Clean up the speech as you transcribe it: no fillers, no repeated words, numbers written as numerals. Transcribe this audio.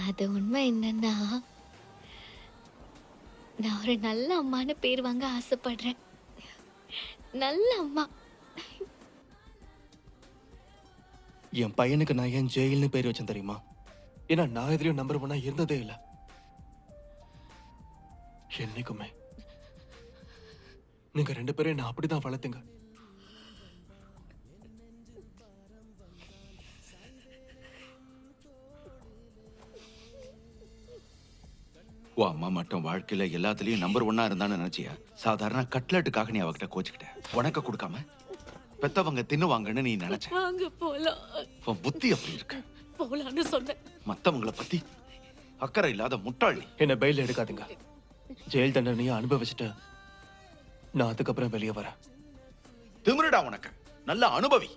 அது உண்மை என்னன்னா, நான் ஒரு நல்ல அம்மான்னு பேர் வாங்க ஆசைப்படுறேன். நல்ல அம்மா. என் பையனுக்கு நான் ஏன் ஜெயில்னு பேர் வச்சேன் தெரியுமா? ஏன்னா நான் எதிரையும் நம்பர் ஒன்னா இருந்ததே இல்லை. என்னைக்குமே நீங்க 2 பேரும் என்ன அப்படிதான் வளர்த்துங்க. உன் அம்மா மட்டும் வாழ்க்கையில எல்லாத்துலயும் நம்பர் 1 இருந்தான்னு நினைச்சியா? சாதாரண கட்லெட்டுக்காக நீ அவகிட்ட கோச்சுக்கிட்ட. உனக்கு கொடுக்காம பெத்தவங்க தின்னுவாங்கன்னு நீ நினைச்ச. வாங்க போலாம். உன் புத்தி அப்படி இருக்கு. போலான்னு சொன்னேன். மத்தவங்கள பத்தி அக்கறை இல்லாத முட்டாளி. என்ன பெயில் எடுக்காதுங்க. ஜெயில் தண்டனையை அனுபவிச்சுட்டு நான் அதுக்கப்புறம் வெளியே வரேன். திமிருடா உனக்கு. நல்ல அனுபவி.